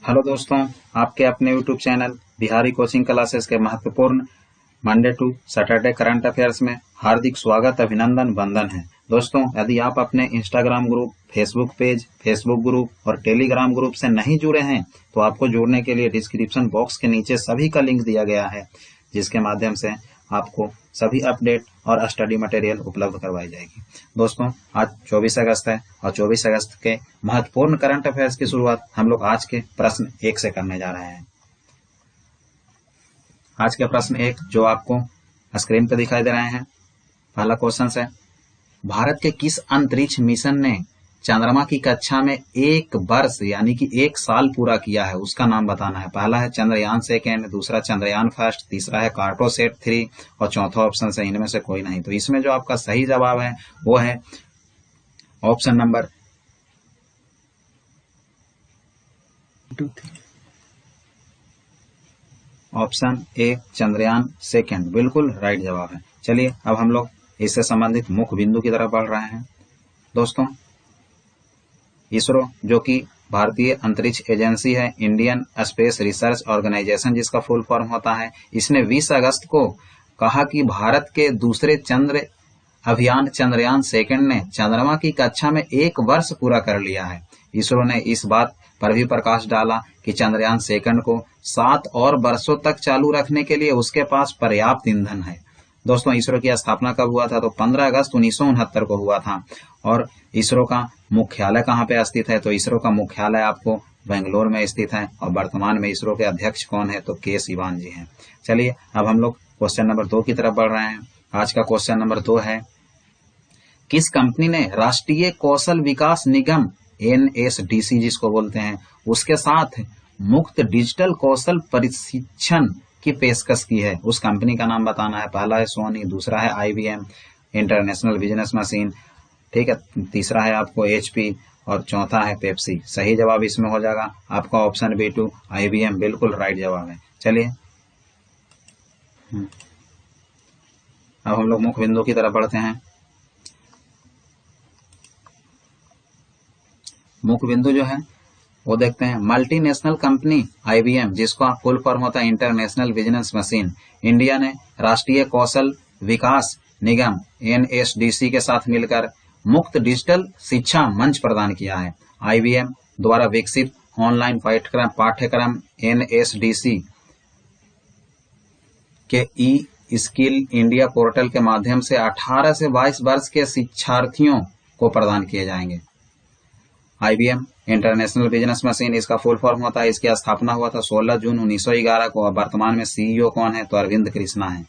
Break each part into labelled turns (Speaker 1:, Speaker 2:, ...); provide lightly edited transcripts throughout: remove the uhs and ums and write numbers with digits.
Speaker 1: Hello दोस्तों, आपके अपने YouTube channel Bihari coaching classes के महत्वपूर्ण Monday to Saturday current affairs में हार्दिक स्वागत, अभिनंदन, वंदन है। दोस्तों, यदि आप अपने Instagram group, Facebook page, Facebook group और टेलीग्राम ग्रुप से नहीं जुड़े हैं तो आपको जुड़ने के लिए डिस्क्रिप्शन बॉक्स के नीचे सभी का लिंक दिया गया है, जिसके माध्यम से आपको सभी अपडेट और स्टडी मटेरियल उपलब्ध करवाई जाएगी। दोस्तों, आज 24 अगस्त है और 24 अगस्त के महत्वपूर्ण करंट अफेयर्स की शुरुआत हम लोग आज के प्रश्न 1 से करने जा रहे हैं। आज के प्रश्न 1 जो आपको स्क्रीन पर दिखाई दे रहे हैं, पहला क्वेश्चन है, भारत के किस अंतरिक्ष मिशन ने चंद्रमा की कक्षा में 1 वर्ष यानी कि 1 साल पूरा किया है, उसका नाम बताना है। पहला है चंद्रयान सेकेंड, दूसरा चंद्रयान फर्स्ट, तीसरा है कार्टोसैट 3 और चौथा ऑप्शन है इनमें से कोई नहीं। तो इसमें जो आपका सही जवाब है वो है option number 2 option A Chandrayaan second बिल्कुल राइट जवाब है। चलिए अब हम लोग इससे संबंधित मुख्य बिंदु की तरफ बढ़ रहे हैं। दोस्तों, इसरो जो कि भारतीय अंतरिक्ष एजेंसी है, इंडियन स्पेस रिसर्च ऑर्गेनाइजेशन जिसका फुल फॉर्म होता है, इसने 20 अगस्त को कहा कि भारत के दूसरे चंद्र अभियान चंद्रयान सेकेंड ने चंद्रमा की कक्षा में 1 वर्ष पूरा कर लिया है। इसरो ने इस बात पर भी प्रकाश डाला कि चंद्रयान सेकेंड को 7 और वर्षों तक चालू रखने के लिए उसके पास पर्याप्त ईंधन है। दोस्तों, इसरो की स्थापना कब हुआ था? तो 15 अगस्त 1969 को हुआ था। और इसरो का मुख्यालय कहाँ पे स्थित है? तो इसरो का मुख्यालय आपको बेंगलोर में स्थित है और वर्तमान में इसरो के अध्यक्ष कौन है? तो के सिवान जी हैं। चलिए अब हम लोग क्वेश्चन नंबर 2 की तरफ बढ़ रहे हैं। आज का क्वेश्चन नंबर 2 है, किस कंपनी ने राष्ट्रीय कौशल विकास निगम NSDC जिसको बोलते हैं उसके साथ मुफ्त डिजिटल कौशल प्रशिक्षण की पेशकश की है? उस कंपनी का नाम बताना है। पहला है सोनी, दूसरा है IBM इंटरनेशनल बिजनेस मशीन, ठीक है, तीसरा है आपको HP और चौथा है पेप्सी। सही जवाब इसमें हो जाएगा आपका ऑप्शन B2 IBM बिल्कुल राइट जवाब है। चलिए अब हम लोग मुख्य बिंदु की तरफ बढ़ते हैं। मुख्य बिंदु जो है वो देखते हैं, मल्टीनेशनल कंपनी IBM जिसका फुल फॉर्म होता है इंटरनेशनल बिजनेस मशीन, इंडिया ने राष्ट्रीय कौशल विकास निगम NSDC के साथ मिलकर मुफ्त डिजिटल शिक्षा मंच प्रदान किया है। IBM द्वारा विकसित ऑनलाइन पाठ्यक्रम NSDC के स्किल इंडिया पोर्टल के माध्यम से 18 से 22 वर्ष के शिक्षार्थियों को प्रदान किए जाएंगे। IBM इंटरनेशनल बिजनेस मशीन इसका फुल फॉर्म होता है, इसकी स्थापना हुआ था 16 जून 1911 को। वर्तमान में CEO कौन है? तो अरविंद कृष्णा है।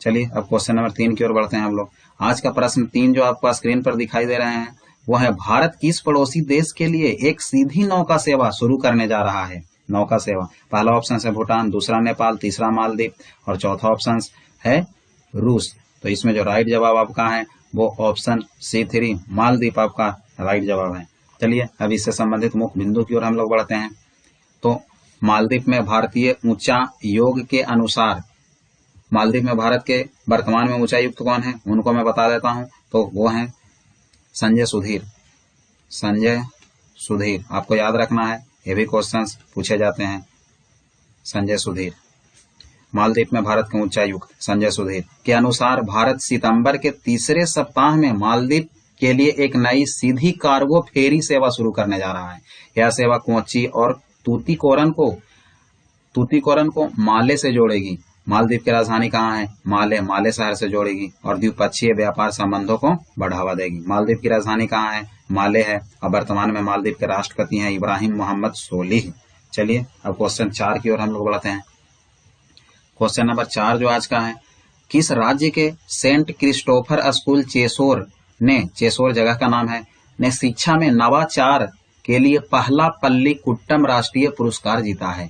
Speaker 1: चलिए अब क्वेश्चन नंबर 3 की ओर बढ़ते हैं हम लोग। आज का प्रश्न 3 जो आपको स्क्रीन पर दिखाई दे रहे हैं वो है, भारत किस पड़ोसी देश के लिए एक सीधी नौका सेवा शुरू करने जा रहा है? नौका सेवा, पहला ऑप्शन है भूटान, दूसरा नेपाल, तीसरा मालदीव और चौथा ऑप्शन है रूस। तो इसमें जो राइट जवाब आपका है वो ऑप्शन C3 मालदीव आपका राइट जवाब है। चलिए अब इससे संबंधित मुख्य बिंदु की ओर हम लोग बढ़ते हैं। तो मालदीव में भारतीय उच्चायोग के अनुसार, मालदीव में भारत के वर्तमान में उच्चायुक्त कौन है उनको मैं बता देता हूं, तो वो है संजय सुधीर। संजय सुधीर आपको याद रखना है, ये भी क्वेश्चंस पूछे जाते हैं। संजय सुधीर, मालदीव में भारत के उच्चायुक्त संजय सुधीर के अनुसार भारत सितंबर के तीसरे सप्ताह में मालदीव के लिए एक नई सीधी कार्गो फेरी सेवा शुरू करने जा रहा है। यह सेवा कोच्चि और तूतीकोरन को माले से जोड़ेगी। मालदीव की राजधानी कहाँ है? माले शहर से जोड़ेगी और द्विपक्षीय व्यापार संबंधों को बढ़ावा देगी। मालदीव की राजधानी कहाँ है? माले है और वर्तमान में मालदीव के राष्ट्रपति हैं इब्राहिम मोहम्मद सोलिह। चलिए अब क्वेश्चन 4 की ओर हम लोग बढ़ते हैं। क्वेश्चन नंबर 4 जो आज का है, किस राज्य के सेंट क्रिस्टोफर स्कूल चेसोर जगह का नाम है, ने शिक्षा में नवाचार के लिए पहला पल्लीकुट्टम राष्ट्रीय पुरस्कार जीता है?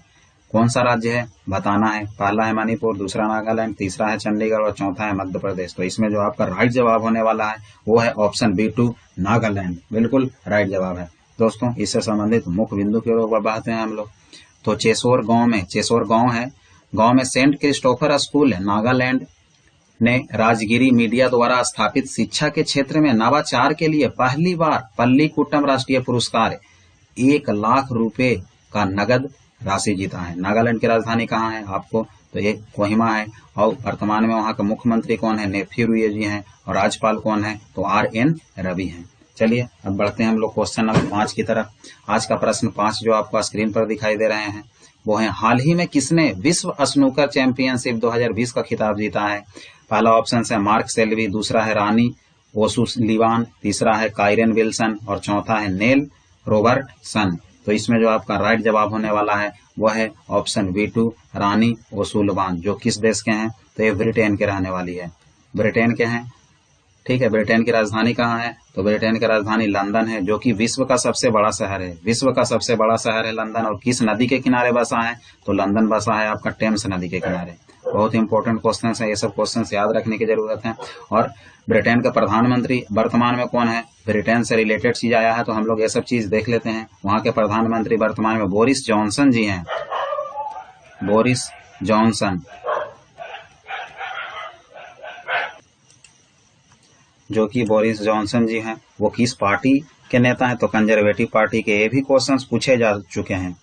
Speaker 1: कौन सा राज्य है बताना है। पहला है मणिपुर, दूसरा नागालैंड, तीसरा है चंडीगढ़ और चौथा है मध्य प्रदेश। तो इसमें जो आपका राइट जवाब होने वाला है वो है ऑप्शन B2 नागालैंड बिल्कुल राइट जवाब है। दोस्तों, इससे संबंधित मुख्य बिंदु की ओर बढ़ते हैं हम लोग। तो चेसोर गांव है, गांव में सेंट क्रिस्टोफर स्कूल है। नागालैंड ने राजगिरी मीडिया द्वारा स्थापित शिक्षा के क्षेत्र में नवाचार के लिए पहली बार पल्लीकुट्टम राष्ट्रीय पुरस्कार 1 लाख रुपए का नगद राशि जीता है। नागालैंड की राजधानी कहाँ है आपको, तो ये कोहिमा है। और वर्तमान में वहाँ का मुख्यमंत्री कौन है, नेफ्यू रियो जी हैं। और राज्यपाल कौन है, तो RN रवि हैं। चलिए अब बढ़ते हैं हम लोग क्वेश्चन नंबर 5 की तरफ। आज का प्रश्न 5 जो आपको स्क्रीन पर दिखाई दे रहे हैं वो है, हाल ही में किसने विश्व स्नूकर चैंपियनशिप 2020 का खिताब जीता है। पहला ऑप्शन है मार्क सेल्वी, दूसरा है रानी ओसुलीवान, तीसरा है काइरन विल्सन और चौथा है नेल रॉबर्टसन। तो इसमें जो आपका राइट जवाब होने वाला है वह है ऑप्शन B2 रानी ओसुलीवान, जो किस देश के हैं, तो ये ब्रिटेन के रहने वाली है, ब्रिटेन के हैं। ठीक है, ब्रिटेन की राजधानी कहाँ है, तो ब्रिटेन की राजधानी लंदन है, जो कि विश्व का सबसे बड़ा शहर है। विश्व का सबसे बड़ा शहर है लंदन। और किस नदी के किनारे बसा है, तो लंदन बसा है आपका टेम्स नदी के किनारे। बहुत इंपॉर्टेंट क्वेश्चन है, ये सब क्वेश्चन याद रखने की जरूरत है। और ब्रिटेन का प्रधानमंत्री वर्तमान में कौन है, ब्रिटेन से रिलेटेड चीज आया है तो हम लोग ये सब चीज देख लेते हैं। वहां के प्रधानमंत्री वर्तमान में बोरिस जॉनसन जी हैं, बोरिस जॉनसन, जो कि बोरिस जॉनसन जी हैं। वो किस पार्टी के नेता हैं, तो कंजर्वेटिव पार्टी के। ये भी क्वेश्चंस पूछे जा चुके हैं,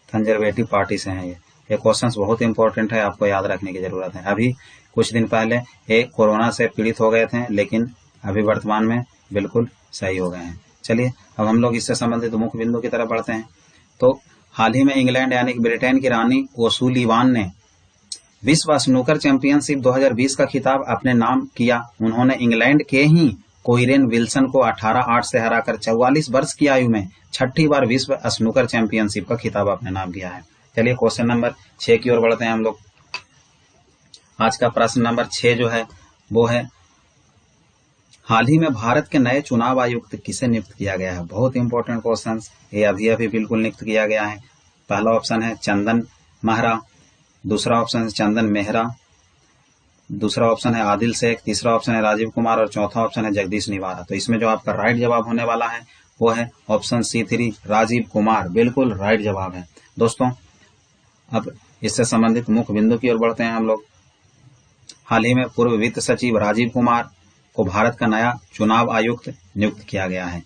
Speaker 1: कंजर्वेटिव पार्टी से हैं ये क्वेश्चंस बहुत इंपॉर्टेंट है, आपको याद रखने की जरूरत है। अभी कुछ दिन पहले ये कोरोना से पीड़ित हो गए थे, लेकिन अभी वर्तमान में बिल्कुल सही हो गए हैं। चलिए अब हम लोग इससे संबंधित मुख्य बिंदु की तरफ बढ़ते हैं। तो हाल ही में इंग्लैंड यानी कि ब्रिटेन की रानी ओसुलीवान ने विश्व स्नूकर चैंपियनशिप 2020 का खिताब अपने नाम किया। उन्होंने इंग्लैंड के ही कोइरेन विल्सन को 18-8 से हराकर 44 वर्ष की आयु में छठी बार विश्व स्नूकर चैंपियनशिप का खिताब अपने नाम किया है। चलिए क्वेश्चन नंबर 6 की ओर बढ़ते हैं हम लोग। आज का प्रश्न नंबर 6 जो है वो है, हाल ही में भारत के नए चुनाव आयुक्त किसे नियुक्त किया गया है। बहुत इंपॉर्टेंट क्वेश्चन, ये अभी अभी बिल्कुल नियुक्त किया गया है। पहला ऑप्शन है चंदन महरा, दूसरा ऑप्शन है चंदन मेहरा, दूसरा ऑप्शन है आदिल शेख, तीसरा ऑप्शन है राजीव कुमार और चौथा ऑप्शन है जगदीश निवारा। तो इसमें जो आपका राइट जवाब होने वाला है वो है ऑप्शन C3 राजीव कुमार, बिल्कुल राइट जवाब है। दोस्तों अब इससे संबंधित मुख्य बिंदु की ओर बढ़ते हैं हम लोग। हाल ही में पूर्व वित्त सचिव राजीव कुमार को भारत का नया चुनाव आयुक्त नियुक्त किया गया है।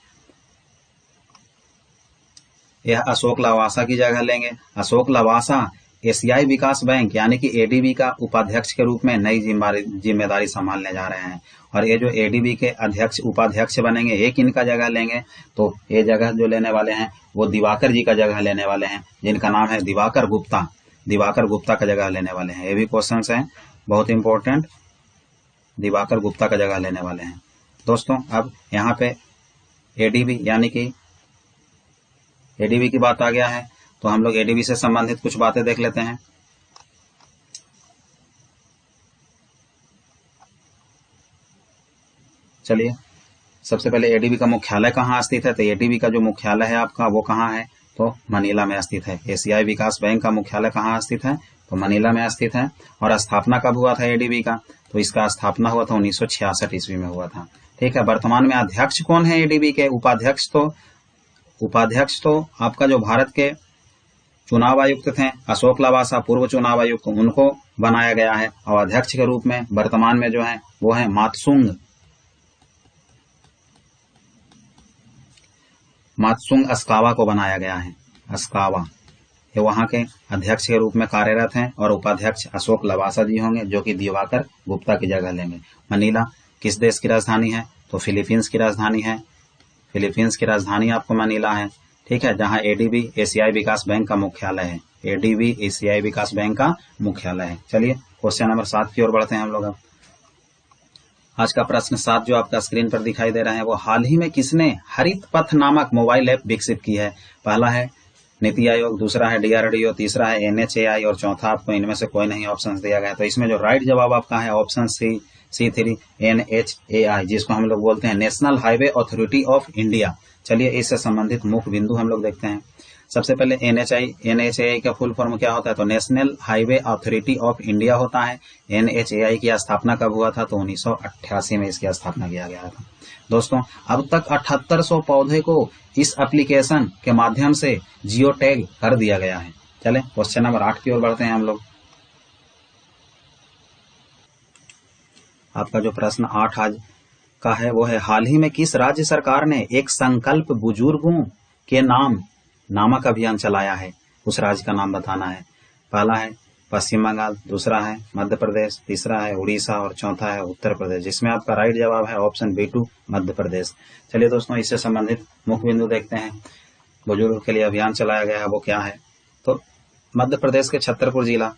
Speaker 1: यह अशोक लवासा की जगह लेंगे। अशोक लवासा एशियाई विकास बैंक यानी कि ADB का उपाध्यक्ष के रूप में नई जिम्मेदारी संभालने जा रहे हैं। और ये जो ADB के अध्यक्ष उपाध्यक्ष बनेंगे, ये किनका जगह लेंगे, तो ये जगह जो लेने वाले हैं वो दिवाकर जी का जगह लेने वाले हैं, जिनका नाम है दिवाकर गुप्ता। दिवाकर गुप्ता का जगह लेने वाले हैं। ये भी क्वेश्चन है बहुत इंपॉर्टेंट, दिवाकर गुप्ता का जगह लेने वाले हैं। दोस्तों अब यहाँ पे ADB यानी कि ADB की बात आ गया है, तो हम लोग ADB से संबंधित कुछ बातें देख लेते हैं। चलिए सबसे पहले ADB का मुख्यालय कहाँ स्थित है, तो ADB का जो मुख्यालय है आपका वो कहाँ है, तो मनीला में स्थित है। एशियाई विकास बैंक का मुख्यालय कहाँ स्थित है, तो मनीला में स्थित है। और स्थापना कब हुआ था ADB का, तो इसका स्थापना हुआ था 1966 ईस्वी में हुआ था। ठीक है, वर्तमान में अध्यक्ष कौन है ADB के, उपाध्यक्ष तो आपका जो भारत के चुनाव आयुक्त थे अशोक लवासा, पूर्व चुनाव आयुक्त, उनको बनाया गया है। और अध्यक्ष के रूप में वर्तमान में जो है वो है मात्सुंग अस्कावा को बनाया गया है। अस्कावा ये वहां के अध्यक्ष के रूप में कार्यरत हैं। और उपाध्यक्ष अशोक लवासा जी होंगे, जो कि दिवाकर गुप्ता की जगह लेंगे। मनीला किस देश की राजधानी है, तो फिलीपींस की राजधानी है। फिलीपींस की राजधानी आपको मनीला है। ठीक है, जहां ADB एशियाई विकास बैंक का मुख्यालय है। ADB एशियाई विकास बैंक का मुख्यालय है। चलिए क्वेश्चन नंबर 7 की ओर बढ़ते हैं हम लोग। अब आज का प्रश्न 7 जो आपका स्क्रीन पर दिखाई दे रहा है वो, हाल ही में किसने हरित पथ नामक मोबाइल ऐप विकसित की है। पहला है नीति आयोग, दूसरा है DRDO, तीसरा है NHAI और चौथा आपको इनमें से कोई नहीं ऑप्शन दिया गया। तो इसमें जो राइट जवाब आपका है ऑप्शन C3 NHAI, जिसको हम लोग बोलते हैं national highway authority of India. चलिए इससे संबंधित मुख्य बिंदु हम लोग देखते हैं। सबसे पहले NHAI का फुल फॉर्म क्या होता है, तो national highway authority of India होता है। NHAI की स्थापना कब हुआ था, तो 1988 में इसकी स्थापना किया गया था। दोस्तों अब तक 7800 पौधे को इस एप्लीकेशन के माध्यम से जियो टैग कर दिया गया है। चले क्वेश्चन नंबर 8 की ओर बढ़ते हैं हम लोग। आपका जो प्रश्न 8 आज का है वो है, हाल ही में किस राज्य सरकार ने एक संकल्प बुजुर्गों के नाम नामक अभियान चलाया है, उस राज्य का नाम बताना है। पहला है पश्चिम बंगाल, दूसरा है मध्य प्रदेश, तीसरा है उड़ीसा और चौथा है उत्तर प्रदेश, जिसमें आपका राइट जवाब है ऑप्शन B2 मध्य प्रदेश। चलिए दोस्तों, इससे संबंधित मुख्य बिंदु देखते हैं। बुजुर्ग के लिए अभियान चलाया गया है, वो क्या है? तो मध्य प्रदेश के छतरपुर जिला,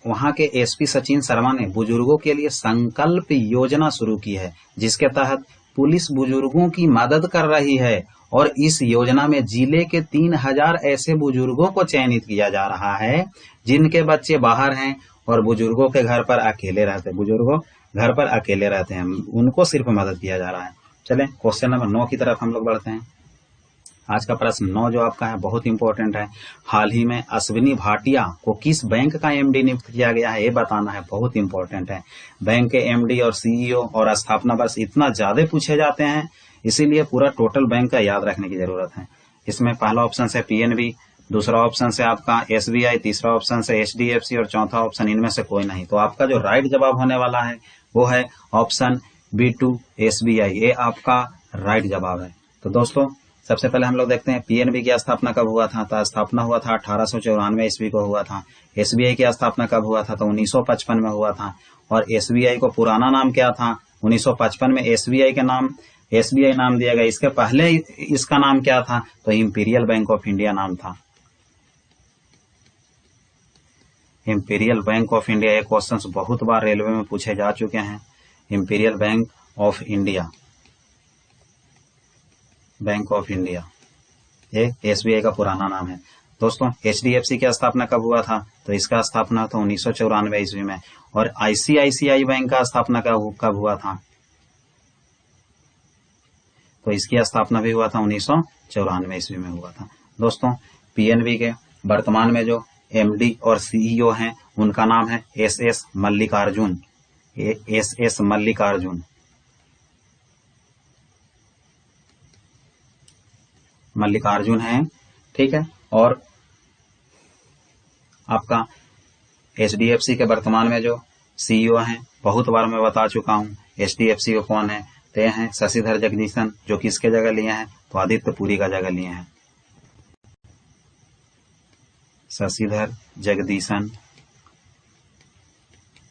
Speaker 1: वहां के एसपी सचिन शर्मा ने बुजुर्गों के लिए संकल्प योजना शुरू की है, जिसके तहत पुलिस बुजुर्गों की मदद कर रही है और इस योजना में जिले के 3000 ऐसे बुजुर्गों को चयनित किया जा रहा है जिनके बच्चे बाहर हैं और बुजुर्गों के घर पर अकेले रहते हैं, उनको सिर्फ मदद किया जा रहा है। चलें क्वेश्चन नंबर 9 की तरफ हम लोग बढ़ते हैं। आज का प्रश्न 9 जो आपका है बहुत इंपॉर्टेंट है। हाल ही में अश्विनी भाटिया को किस बैंक का एमडी नियुक्त किया गया है, ये बताना है, बहुत इंपॉर्टेंट है। बैंक के एमडी और सीईओ और स्थापना वर्ष इतना ज्यादा पूछे जाते हैं, इसीलिए पूरा टोटल बैंक का याद रखने की जरूरत है। इसमें पहला ऑप्शन से पीएनबी, दूसरा ऑप्शन से आपका एसबीआई, तीसरा ऑप्शन से एचडीएफसी और चौथा ऑप्शन इनमें से कोई नहीं। तो आपका जो राइट जवाब होने वाला है वो है ऑप्शन B2 एसबीआई, ये आपका राइट जवाब है। तो दोस्तों, सबसे पहले हम लोग देखते हैं पीएनबी की स्थापना कब हुआ था। तो स्थापना हुआ था 1894 ईस्वी को हुआ था। एसबीआई की स्थापना कब हुआ था? तो 1955 में हुआ था। और एसबीआई को पुराना नाम क्या था? 1955 में एसबीआई नाम दिया गया। इसके पहले इसका नाम क्या था? तो इंपीरियल बैंक ऑफ इंडिया नाम था। इंपीरियल बैंक ऑफ इंडिया, ये क्वेश्चंस बहुत बार रेलवे में पूछे जा चुके हैं। इंपीरियल बैंक ऑफ इंडिया, ये एसबीआई का पुराना नाम है। दोस्तों, एचडीएफसी की स्थापना कब हुआ था? तो इसका स्थापना था 1994 ईस्वी में। और आईसीआईसीआई बैंक का स्थापना कब हुआ था? तो इसकी स्थापना भी हुआ था 1994 ईस्वी में हुआ था। दोस्तों, पीएनबी के वर्तमान में जो एमडी और सीईओ हैं उनका नाम है एस मल्लिकार्जुन है, ठीक है। और आपका एचडीएफसी के वर्तमान में जो सीईओ हैं, बहुत बार मैं बता चुका हूं एचडीएफसी को कौन है। तो हैं शशिधर जगदीशन, जो किसके जगह लिए हैं? तो आदित्य पुरी का जगह लिए हैं। शशिधर जगदीशन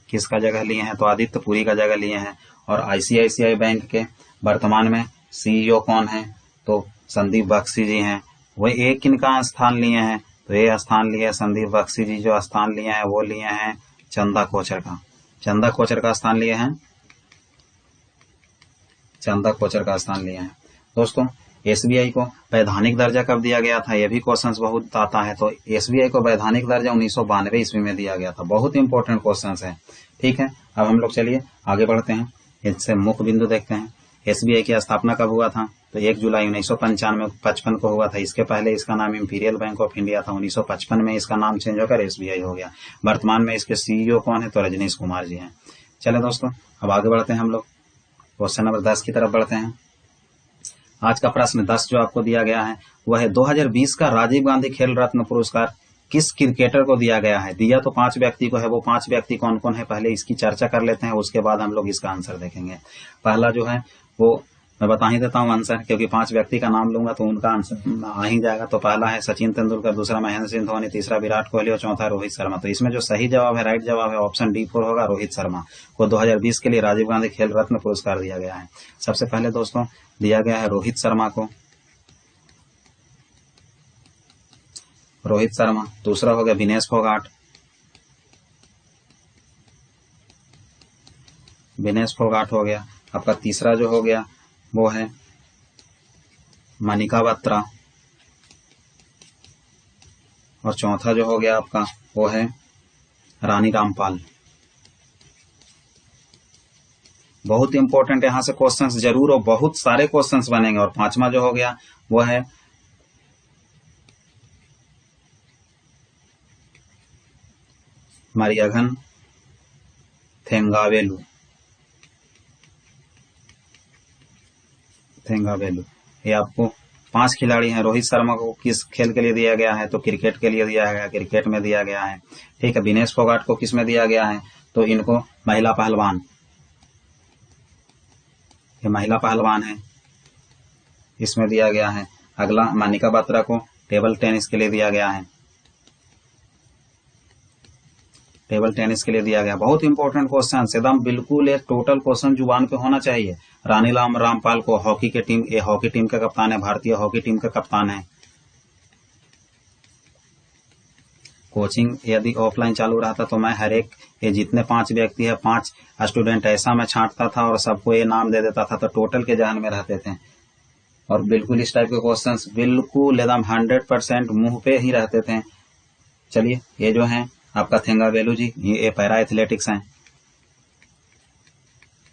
Speaker 1: किसका जगह लिए हैं? तो आदित्य पुरी का जगह लिए हैं। और आईसीआईसीआई बैंक के वर्तमान में सीईओ कौन है? तो संदीप बख्शी जी हैं। वह एक किनका स्थान लिए हैं? तो ये स्थान लिए संदीप बख्शी जी, जो स्थान लिए हैं वो लिए हैं चंदा कोचर का स्थान लिए हैं। दोस्तों, एसबीआई को वैधानिक दर्जा कब दिया गया था? यह भी क्वेश्चन बहुत आता है। तो एसबीआई को वैधानिक दर्जा 1992 ईस्वी में दिया गया था। बहुत इंपॉर्टेंट क्वेश्चन है, ठीक है। अब हम लोग चलिए आगे बढ़ते हैं, इससे मुख्य बिंदु देखते हैं। एसबीआई की स्थापना कब हुआ था? तो 1 जुलाई 1955 को हुआ था। इसके पहले इसका नाम इंपीरियल बैंक ऑफ इंडिया था। 1955 में इसका नाम चेंज होकर एसबीआई हो गया। वर्तमान में इसके सीईओ कौन है? तो रजनीश कुमार जी हैं। चले दोस्तों, अब आगे बढ़ते हैं, हम लोग क्वेश्चन नंबर 10 की तरफ बढ़ते हैं। आज का प्रश्न 10 जो आपको दिया गया है वह है 2020 का राजीव गांधी खेल रत्न पुरस्कार किस क्रिकेटर को दिया गया है? दिया तो 5 व्यक्ति को है, वो 5 व्यक्ति कौन कौन है पहले इसकी चर्चा कर लेते हैं, उसके बाद हम लोग इसका आंसर देखेंगे। पहला जो है वो मैं बता ही देता हूं आंसर, क्योंकि 5 व्यक्ति का नाम लूंगा तो उनका आंसर आ ही जाएगा। तो पहला है सचिन तेंदुलकर, दूसरा महेंद्र सिंह धोनी, तीसरा विराट कोहली और चौथा रोहित शर्मा। तो इसमें जो सही जवाब है, राइट जवाब है ऑप्शन D4 होगा। रोहित शर्मा को 2020 के लिए राजीव गांधी खेल रत्न पुरस्कार दिया गया है। सबसे पहले दोस्तों दिया गया है रोहित शर्मा को, दूसरा हो गया विनेश फोगाट हो गया। आपका तीसरा जो हो गया वो है मनिका बत्रा, और चौथा जो हो गया आपका वो है रानी रामपाल। बहुत इंपॉर्टेंट यहां से क्वेश्चंस जरूर, और बहुत सारे क्वेश्चंस बनेंगे। और 5वां जो हो गया वो है मरियगन थेंगावेलू। ये आपको 5 खिलाड़ी हैं। रोहित शर्मा को किस खेल के लिए दिया गया है? तो क्रिकेट के लिए दिया गया, क्रिकेट में दिया गया है, ठीक है। विनेश फोगाट को किस में दिया गया है? तो इनको महिला पहलवान, ये महिला पहलवान है, इसमें दिया गया है। अगला मनिका बत्रा को टेबल टेनिस के लिए दिया गया है, टेबल टेनिस के लिए दिया गया। बहुत इंपॉर्टेंट क्वेश्चन, एकदम बिल्कुल एक टोटल क्वेश्चन जुबान पे होना चाहिए। रानीलाल रामपाल को हॉकी के टीम, ये हॉकी टीम का कप्तान है, भारतीय हॉकी टीम का कप्तान है। कोचिंग यदि ऑफलाइन चालू रहा था तो मैं हर एक, ये जितने 5 व्यक्ति है, 5 स्टूडेंट ऐसा मैं छांटता था और सबको ये नाम दे देता था, तो टोटल के जहन में रहते थे। और बिल्कुल इस टाइप के क्वेश्चंस बिल्कुल एकदम 100% मुंह पे ही रहते थे। चलिए, ये जो है आपका थेंगावेलु जी, ये पैरा एथलेटिक्स हैं,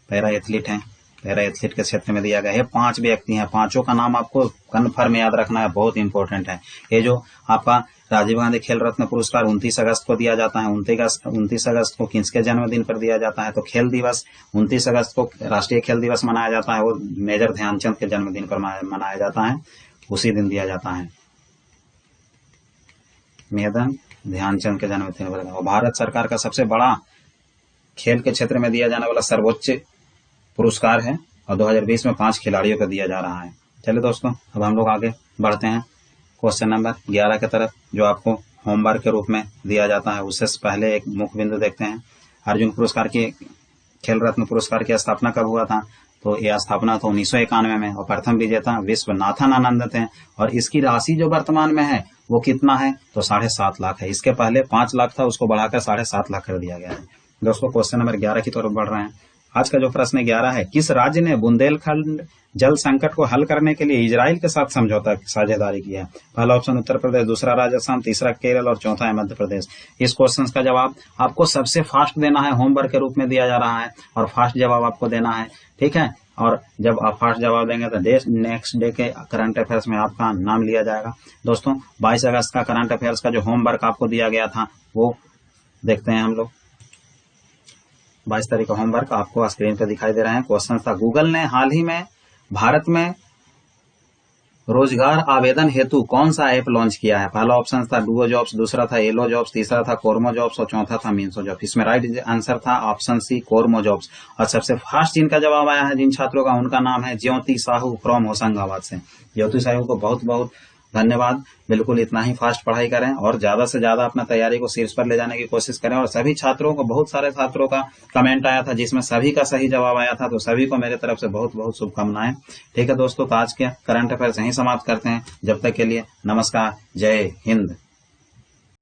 Speaker 1: पैरा एथलीट हैं, पैरा एथलीट के क्षेत्र में दिया गया है। 5 व्यक्ति हैं, पांचों का नाम आपको कन्फर्म याद रखना है, बहुत इंपॉर्टेंट है। ये जो आपका राजीव गांधी खेल रत्न पुरस्कार 29 अगस्त को दिया जाता है। 29 अगस्त को किसके जन्मदिन पर दिया जाता है? तो खेल दिवस, 29 अगस्त को राष्ट्रीय खेल दिवस मनाया जाता है, वो मेजर ध्यानचंद के जन्मदिन पर मनाया जाता है, उसी दिन दिया जाता है, मेजर ध्यानचंद के जन्मदिन पर। और भारत सरकार का सबसे बड़ा खेल के क्षेत्र में दिया जाने वाला सर्वोच्च पुरस्कार है, और 2020 में 5 खिलाड़ियों को दिया जा रहा है। चलिए दोस्तों, अब हम लोग आगे बढ़ते हैं क्वेश्चन नंबर 11 की तरफ, जो आपको होमवर्क के रूप में दिया जाता है। उससे पहले एक मुख्य बिंदु देखते हैं। अर्जुन पुरस्कार की, खेल रत्न पुरस्कार की स्थापना कब हुआ था? तो यह स्थापना तो 1991 में, और प्रथम विजेता विश्वनाथन आनंद थे। और इसकी राशि जो वर्तमान में है वो कितना है? तो 7.5 लाख है। इसके पहले 5 लाख था, उसको बढ़ाकर 7.5 लाख कर दिया गया है। दोस्तों, क्वेश्चन नंबर 11 की तरफ बढ़ रहे हैं। आज का जो प्रश्न 11 है, किस राज्य ने बुंदेलखंड जल संकट को हल करने के लिए इजराइल के साथ समझौता साझेदारी किया है? पहला ऑप्शन उत्तर प्रदेश, दूसरा राजस्थान, तीसरा केरल और चौथा है मध्य प्रदेश। इस क्वेश्चन का जवाब आपको सबसे फास्ट देना है, होमवर्क के रूप में दिया जा रहा है, और फास्ट जवाब आपको देना है, ठीक है। और जब आप फास्ट जवाब देंगे तो नेक्स्ट डे के करंट अफेयर्स में आपका नाम लिया जाएगा। दोस्तों, 22 अगस्त का करंट अफेयर्स का जो होमवर्क आपको दिया गया था वो देखते हैं हम लोग। 22 तारीख का होमवर्क आपको स्क्रीन पर दिखाई दे रहे हैं। क्वेश्चन था, गूगल ने हाल ही में भारत में रोजगार आवेदन हेतु कौन सा ऐप लॉन्च किया है? पहला ऑप्शन था डुओ जॉब्स, दूसरा था येलो जॉब्स, तीसरा था कोरमो जॉब्स और चौथा था मीन्सो जॉब्स। इसमें राइट आंसर था ऑप्शन सी, कोरमो जॉब्स। और सबसे फास्ट जिनका जवाब आया है, जिन छात्रों का, उनका नाम है ज्योति साहू फ्रॉम होशंगाबाद से। ज्योति साहू को बहुत बहुत धन्यवाद। बिल्कुल इतना ही फास्ट पढ़ाई करें और ज्यादा से ज्यादा अपना तैयारी को शीर्ष पर ले जाने की कोशिश करें। और सभी छात्रों को, बहुत सारे छात्रों का कमेंट आया था जिसमें सभी का सही जवाब आया था, तो सभी को मेरे तरफ से बहुत बहुत शुभकामनाएं। ठीक है दोस्तों, तो आज के करंट अफेयर्स यहीं समाप्त करते हैं। जब तक के लिए नमस्कार, जय हिंद।